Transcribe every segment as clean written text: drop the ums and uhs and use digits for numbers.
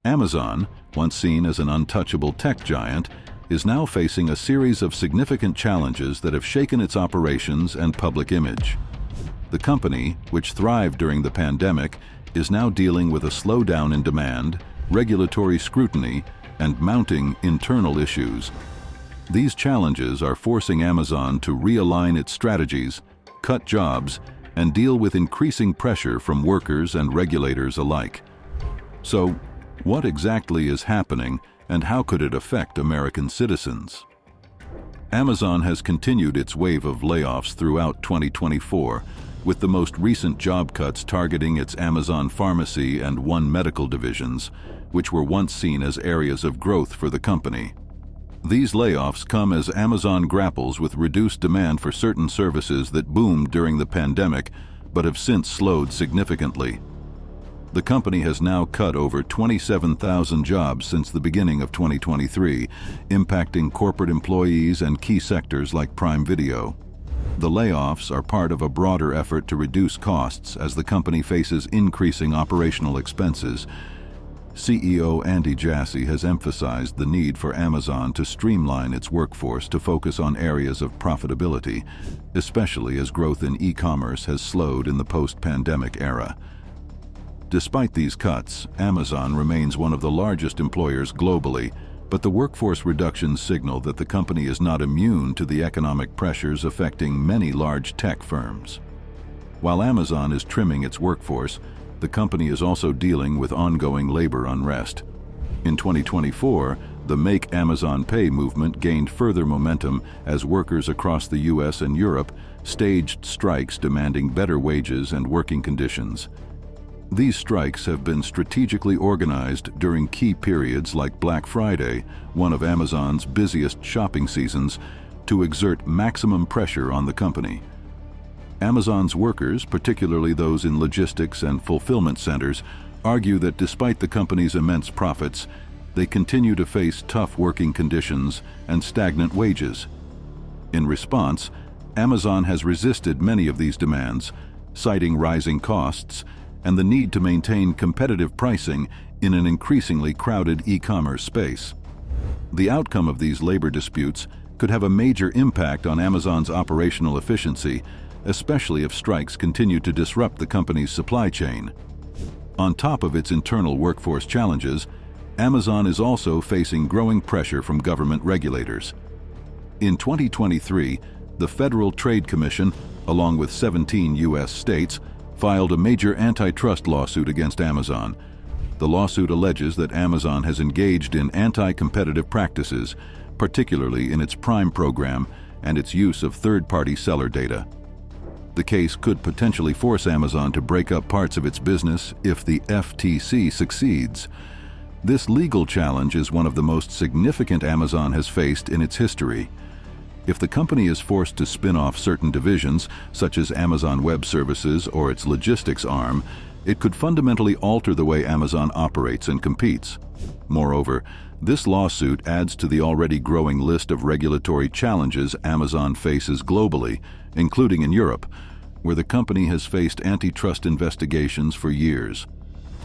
Amazon, once seen as an untouchable tech giant, is now facing a series of significant challenges that have shaken its operations and public image. The company, which thrived during the pandemic, is now dealing with a slowdown in demand, regulatory scrutiny, and mounting internal issues. These challenges are forcing Amazon to realign its strategies, cut jobs, and deal with increasing pressure from workers and regulators alike. So, what exactly is happening, and how could it affect American citizens? Amazon has continued its wave of layoffs throughout 2024, with the most recent job cuts targeting its Amazon Pharmacy and One Medical divisions, which were once seen as areas of growth for the company. These layoffs come as Amazon grapples with reduced demand for certain services that boomed during the pandemic but have since slowed significantly. The company has now cut over 27,000 jobs since the beginning of 2023, impacting corporate employees and key sectors like Prime Video. The layoffs are part of a broader effort to reduce costs as the company faces increasing operational expenses. CEO Andy Jassy has emphasized the need for Amazon to streamline its workforce to focus on areas of profitability, especially as growth in e-commerce has slowed in the post-pandemic era. Despite these cuts, Amazon remains one of the largest employers globally, but the workforce reductions signal that the company is not immune to the economic pressures affecting many large tech firms. While Amazon is trimming its workforce, the company is also dealing with ongoing labor unrest. In 2024, the Make Amazon Pay movement gained further momentum as workers across the US and Europe staged strikes demanding better wages and working conditions. These strikes have been strategically organized during key periods like Black Friday, one of Amazon's busiest shopping seasons, to exert maximum pressure on the company. Amazon's workers, particularly those in logistics and fulfillment centers, argue that despite the company's immense profits, they continue to face tough working conditions and stagnant wages. In response, Amazon has resisted many of these demands, citing rising costs and the need to maintain competitive pricing in an increasingly crowded e-commerce space. The outcome of these labor disputes could have a major impact on Amazon's operational efficiency, especially if strikes continue to disrupt the company's supply chain. On top of its internal workforce challenges, Amazon is also facing growing pressure from government regulators. In 2023, the Federal Trade Commission, along with 17 U.S. states, filed a major antitrust lawsuit against Amazon. The lawsuit alleges that Amazon has engaged in anti-competitive practices, particularly in its Prime program and its use of third-party seller data. The case could potentially force Amazon to break up parts of its business if the FTC succeeds. This legal challenge is one of the most significant Amazon has faced in its history. If the company is forced to spin off certain divisions, such as Amazon Web Services or its logistics arm, it could fundamentally alter the way Amazon operates and competes. Moreover, this lawsuit adds to the already growing list of regulatory challenges Amazon faces globally, including in Europe, where the company has faced antitrust investigations for years.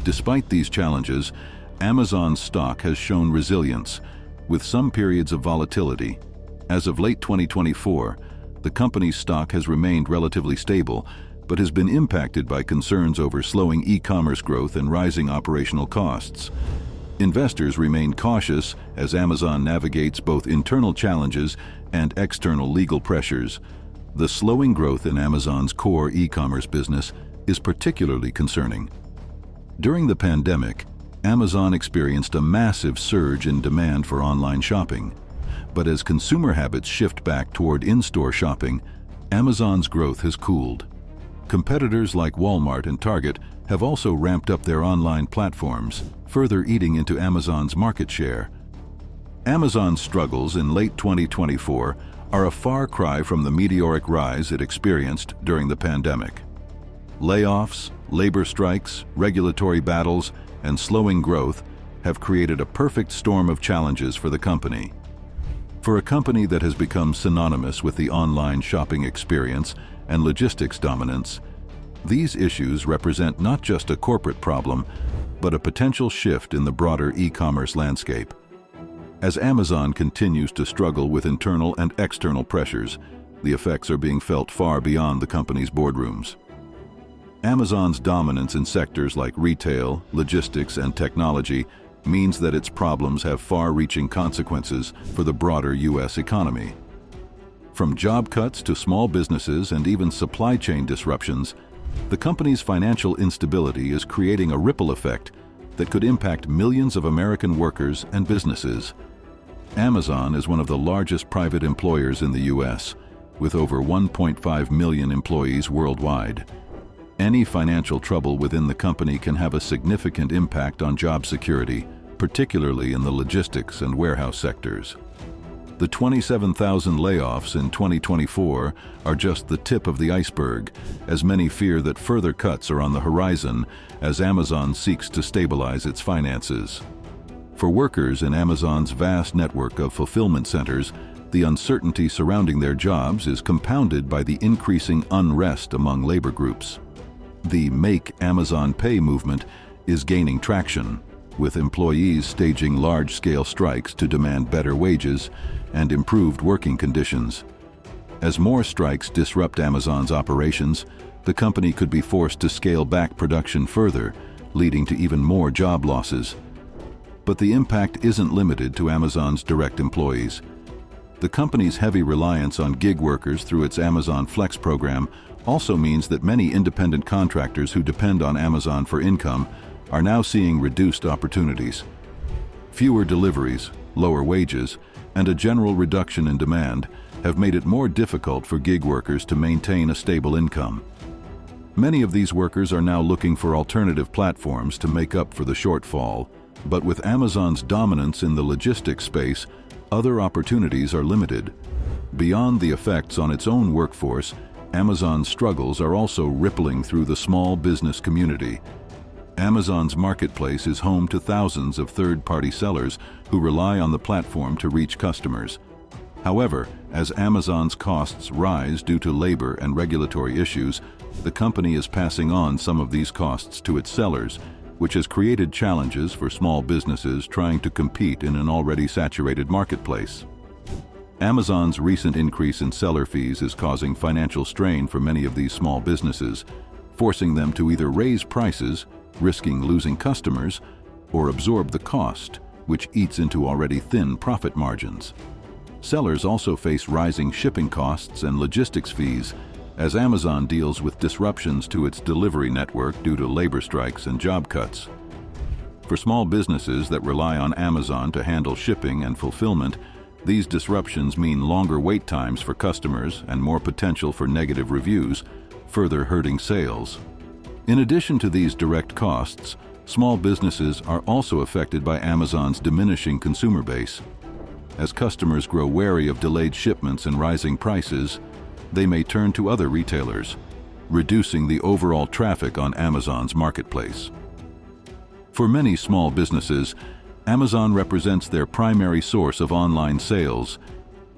Despite these challenges, Amazon's stock has shown resilience, with some periods of volatility. As of late 2024, the company's stock has remained relatively stable, but has been impacted by concerns over slowing e-commerce growth and rising operational costs. Investors remain cautious as Amazon navigates both internal challenges and external legal pressures. The slowing growth in Amazon's core e-commerce business is particularly concerning. During the pandemic, Amazon experienced a massive surge in demand for online shopping. But as consumer habits shift back toward in-store shopping, Amazon's growth has cooled. Competitors like Walmart and Target have also ramped up their online platforms, further eating into Amazon's market share. Amazon's struggles in late 2024 are a far cry from the meteoric rise it experienced during the pandemic. Layoffs, labor strikes, regulatory battles, and slowing growth have created a perfect storm of challenges for the company. For a company that has become synonymous with the online shopping experience and logistics dominance, these issues represent not just a corporate problem, but a potential shift in the broader e-commerce landscape. As Amazon continues to struggle with internal and external pressures, the effects are being felt far beyond the company's boardrooms. Amazon's dominance in sectors like retail, logistics, and technology means that its problems have far-reaching consequences for the broader U.S. economy. From job cuts to small businesses and even supply chain disruptions, the company's financial instability is creating a ripple effect that could impact millions of American workers and businesses. Amazon is one of the largest private employers in the U.S., with over 1.5 million employees worldwide. Any financial trouble within the company can have a significant impact on job security, particularly in the logistics and warehouse sectors. The 27,000 layoffs in 2024 are just the tip of the iceberg, as many fear that further cuts are on the horizon as Amazon seeks to stabilize its finances. For workers in Amazon's vast network of fulfillment centers, the uncertainty surrounding their jobs is compounded by the increasing unrest among labor groups. The Make Amazon Pay movement is gaining traction, with employees staging large-scale strikes to demand better wages and improved working conditions. As more strikes disrupt Amazon's operations, the company could be forced to scale back production further, leading to even more job losses. But the impact isn't limited to Amazon's direct employees. The company's heavy reliance on gig workers through its Amazon Flex program also means that many independent contractors who depend on Amazon for income are now seeing reduced opportunities. Fewer deliveries, lower wages, and a general reduction in demand have made it more difficult for gig workers to maintain a stable income. Many of these workers are now looking for alternative platforms to make up for the shortfall, but with Amazon's dominance in the logistics space, other opportunities are limited. Beyond the effects on its own workforce, Amazon's struggles are also rippling through the small business community. Amazon's marketplace is home to thousands of third-party sellers who rely on the platform to reach customers. However, as Amazon's costs rise due to labor and regulatory issues, the company is passing on some of these costs to its sellers, which has created challenges for small businesses trying to compete in an already saturated marketplace. Amazon's recent increase in seller fees is causing financial strain for many of these small businesses, forcing them to either raise prices, risking losing customers, or absorb the cost, which eats into already thin profit margins. Sellers also face rising shipping costs and logistics fees as Amazon deals with disruptions to its delivery network due to labor strikes and job cuts. For small businesses that rely on Amazon to handle shipping and fulfillment, these disruptions mean longer wait times for customers and more potential for negative reviews, further hurting sales. In addition to these direct costs, small businesses are also affected by Amazon's diminishing consumer base. As customers grow wary of delayed shipments and rising prices, they may turn to other retailers, reducing the overall traffic on Amazon's marketplace. For many small businesses, Amazon represents their primary source of online sales,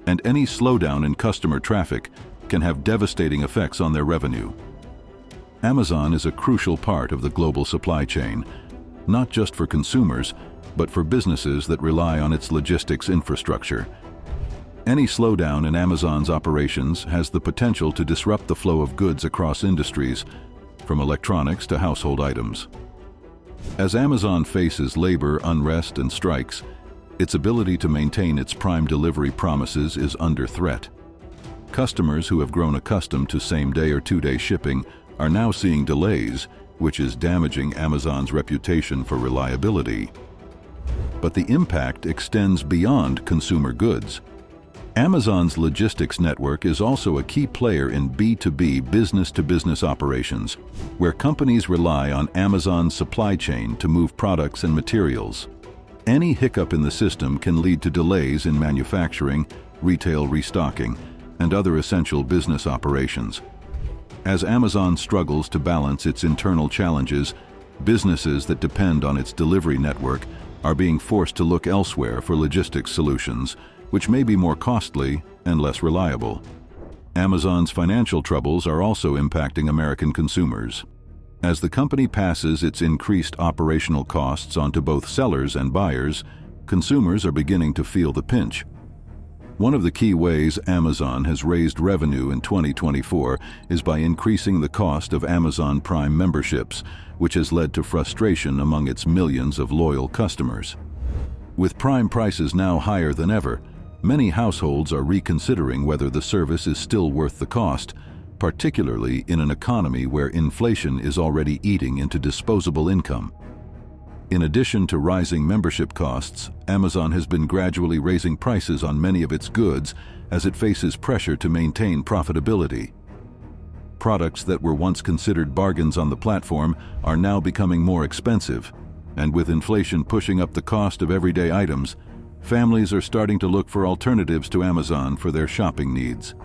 and any slowdown in customer traffic can have devastating effects on their revenue. Amazon is a crucial part of the global supply chain, not just for consumers, but for businesses that rely on its logistics infrastructure. Any slowdown in Amazon's operations has the potential to disrupt the flow of goods across industries, from electronics to household items. As Amazon faces labor unrest and strikes, its ability to maintain its prime delivery promises is under threat. Customers who have grown accustomed to same-day or two-day shipping are now seeing delays, which is damaging Amazon's reputation for reliability. But the impact extends beyond consumer goods. Amazon's logistics network is also a key player in B2B business-to-business operations, where companies rely on Amazon's supply chain to move products and materials. Any hiccup in the system can lead to delays in manufacturing, retail restocking, and other essential business operations. As Amazon struggles to balance its internal challenges, businesses that depend on its delivery network are being forced to look elsewhere for logistics solutions, which may be more costly and less reliable. Amazon's financial troubles are also impacting American consumers. As the company passes its increased operational costs onto both sellers and buyers, consumers are beginning to feel the pinch. One of the key ways Amazon has raised revenue in 2024 is by increasing the cost of Amazon Prime memberships, which has led to frustration among its millions of loyal customers. With Prime prices now higher than ever, many households are reconsidering whether the service is still worth the cost, particularly in an economy where inflation is already eating into disposable income. In addition to rising membership costs, Amazon has been gradually raising prices on many of its goods as it faces pressure to maintain profitability. Products that were once considered bargains on the platform are now becoming more expensive, and with inflation pushing up the cost of everyday items, families are starting to look for alternatives to Amazon for their shopping needs.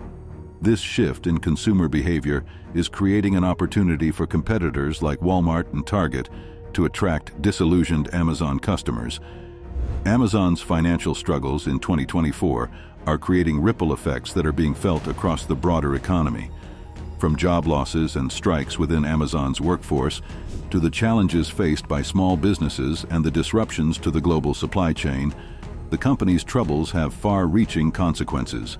This shift in consumer behavior is creating an opportunity for competitors like Walmart and Target to attract disillusioned Amazon customers. Amazon's financial struggles in 2024 are creating ripple effects that are being felt across the broader economy. From job losses and strikes within Amazon's workforce to the challenges faced by small businesses and the disruptions to the global supply chain, the company's troubles have far-reaching consequences.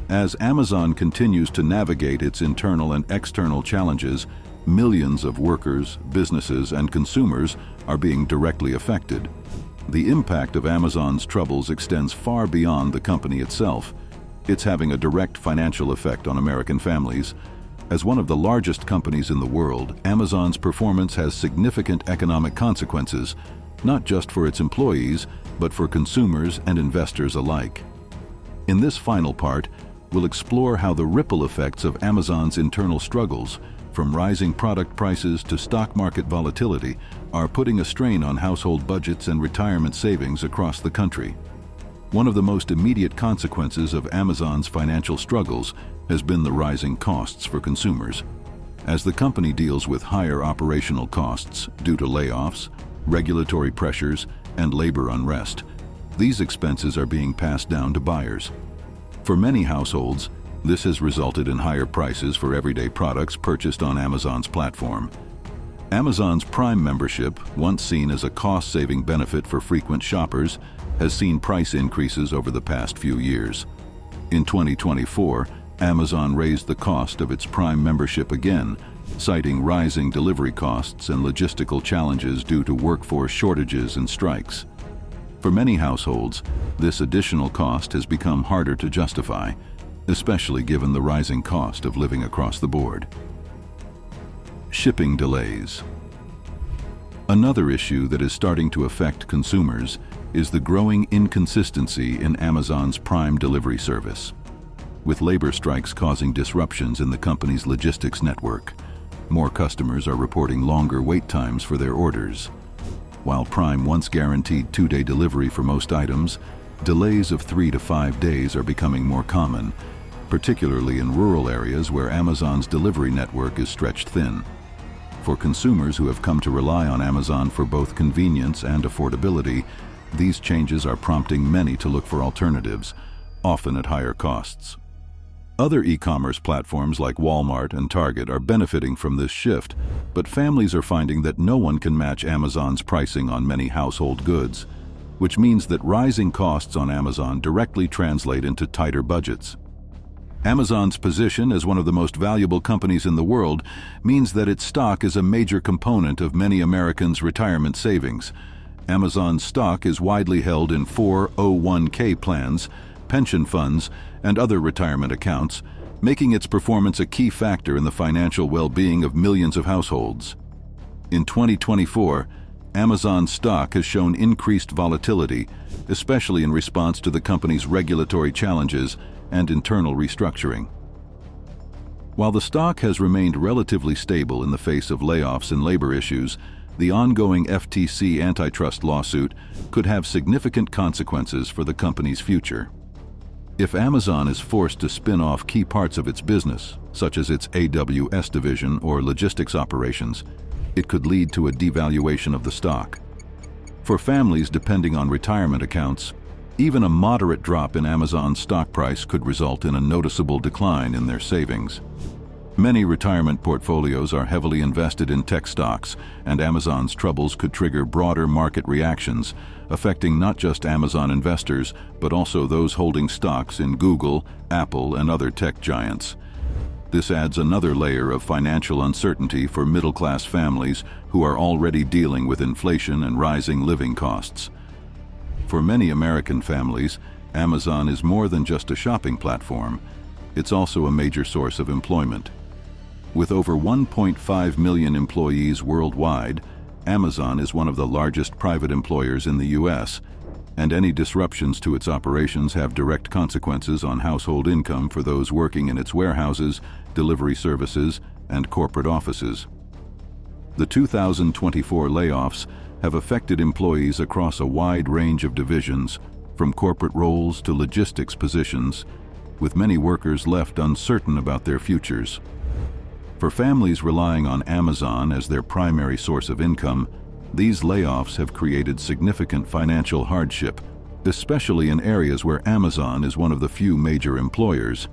As Amazon continues to navigate its internal and external challenges, millions of workers, businesses, and consumers are being directly affected. The impact of Amazon's troubles extends far beyond the company itself. It's having a direct financial effect on American families. As one of the largest companies in the world, Amazon's performance has significant economic consequences, not just for its employees, but for consumers and investors alike. In this final part, we'll explore how the ripple effects of Amazon's internal struggles, from rising product prices to stock market volatility, are putting a strain on household budgets and retirement savings across the country. One of the most immediate consequences of Amazon's financial struggles has been the rising costs for consumers. As the company deals with higher operational costs due to layoffs, regulatory pressures, and labor unrest, these expenses are being passed down to buyers. For many households, this has resulted in higher prices for everyday products purchased on Amazon's platform. Amazon's Prime membership, once seen as a cost-saving benefit for frequent shoppers, has seen price increases over the past few years. In 2024, Amazon raised the cost of its Prime membership again, citing rising delivery costs and logistical challenges due to workforce shortages and strikes. For many households, this additional cost has become harder to justify, especially given the rising cost of living across the board. Shipping delays. Another issue that is starting to affect consumers is the growing inconsistency in Amazon's Prime delivery service. With labor strikes causing disruptions in the company's logistics network, more customers are reporting longer wait times for their orders. While Prime once guaranteed 2-day delivery for most items, delays of 3 to 5 days are becoming more common, particularly in rural areas where Amazon's delivery network is stretched thin. For consumers who have come to rely on Amazon for both convenience and affordability, these changes are prompting many to look for alternatives, often at higher costs. Other e-commerce platforms like Walmart and Target are benefiting from this shift, but families are finding that no one can match Amazon's pricing on many household goods, which means that rising costs on Amazon directly translate into tighter budgets. Amazon's position as one of the most valuable companies in the world means that its stock is a major component of many Americans' retirement savings. Amazon's stock is widely held in 401k plans, pension funds, and other retirement accounts, making its performance a key factor in the financial well-being of millions of households. In 2024, Amazon's stock has shown increased volatility, especially in response to the company's regulatory challenges and internal restructuring. While the stock has remained relatively stable in the face of layoffs and labor issues, the ongoing FTC antitrust lawsuit could have significant consequences for the company's future. If Amazon is forced to spin off key parts of its business, such as its AWS division or logistics operations, it could lead to a devaluation of the stock. For families depending on retirement accounts, even a moderate drop in Amazon's stock price could result in a noticeable decline in their savings. Many retirement portfolios are heavily invested in tech stocks, and Amazon's troubles could trigger broader market reactions, affecting not just Amazon investors, but also those holding stocks in Google, Apple, and other tech giants. This adds another layer of financial uncertainty for middle-class families who are already dealing with inflation and rising living costs. For many American families, Amazon is more than just a shopping platform. It's also a major source of employment. With over 1.5 million employees worldwide, Amazon is one of the largest private employers in the U.S., and any disruptions to its operations have direct consequences on household income for those working in its warehouses, delivery services, and corporate offices. The 2024 layoffs have affected employees across a wide range of divisions, from corporate roles to logistics positions, with many workers left uncertain about their futures. For families relying on Amazon as their primary source of income, these layoffs have created significant financial hardship, especially in areas where Amazon is one of the few major employers.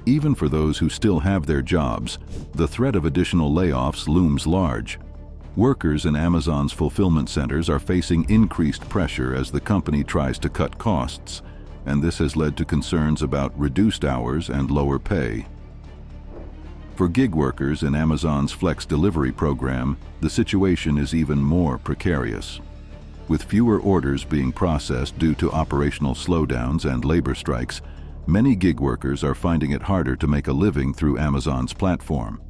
Even for those who still have their jobs, the threat of additional layoffs looms large. Workers in Amazon's fulfillment centers are facing increased pressure as the company tries to cut costs, and this has led to concerns about reduced hours and lower pay. For gig workers in Amazon's Flex delivery program, the situation is even more precarious. With fewer orders being processed due to operational slowdowns and labor strikes, many gig workers are finding it harder to make a living through Amazon's platform.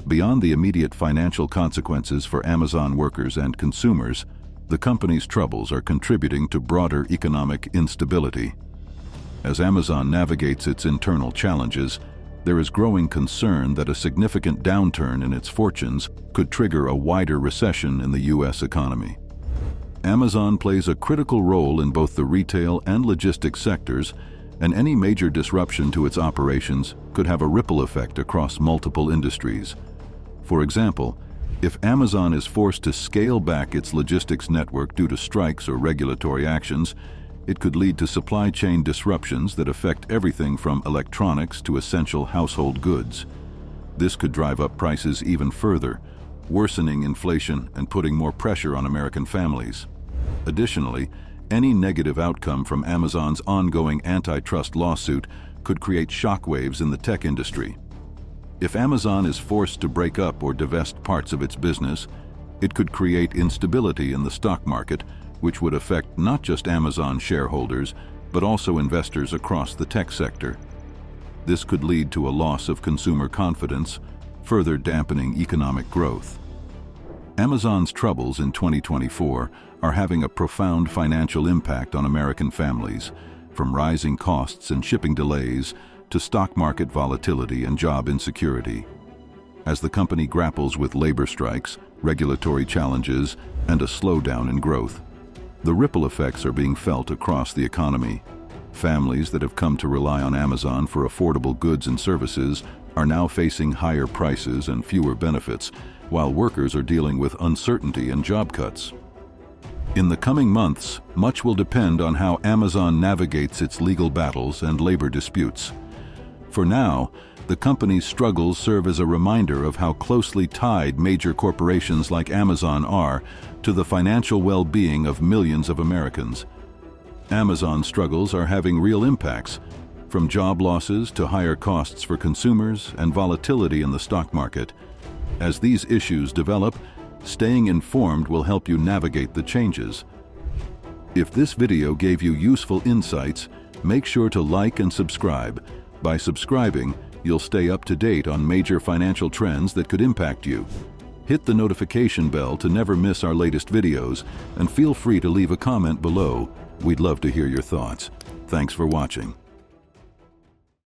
Beyond the immediate financial consequences for Amazon workers and consumers, the company's troubles are contributing to broader economic instability. As Amazon navigates its internal challenges, there is growing concern that a significant downturn in its fortunes could trigger a wider recession in the U.S. economy. Amazon plays a critical role in both the retail and logistics sectors, and any major disruption to its operations could have a ripple effect across multiple industries. For example, if Amazon is forced to scale back its logistics network due to strikes or regulatory actions, it could lead to supply chain disruptions that affect everything from electronics to essential household goods. This could drive up prices even further, worsening inflation and putting more pressure on American families. Additionally, any negative outcome from Amazon's ongoing antitrust lawsuit could create shockwaves in the tech industry. If Amazon is forced to break up or divest parts of its business, it could create instability in the stock market, which would affect not just Amazon shareholders, but also investors across the tech sector. This could lead to a loss of consumer confidence, further dampening economic growth. Amazon's troubles in 2024 are having a profound financial impact on American families, from rising costs and shipping delays to stock market volatility and job insecurity. As the company grapples with labor strikes, regulatory challenges, and a slowdown in growth, the ripple effects are being felt across the economy. Families that have come to rely on Amazon for affordable goods and services are now facing higher prices and fewer benefits, while workers are dealing with uncertainty and job cuts. In the coming months, much will depend on how Amazon navigates its legal battles and labor disputes. For now, the company's struggles serve as a reminder of how closely tied major corporations like Amazon are to the financial well-being of millions of Americans. Amazon's struggles are having real impacts, from job losses to higher costs for consumers and volatility in the stock market. As these issues develop, staying informed will help you navigate the changes. If this video gave you useful insights, make sure to like and subscribe. By subscribing, you'll stay up to date on major financial trends that could impact you. Hit the notification bell to never miss our latest videos, and feel free to leave a comment below. We'd love to hear your thoughts. Thanks for watching.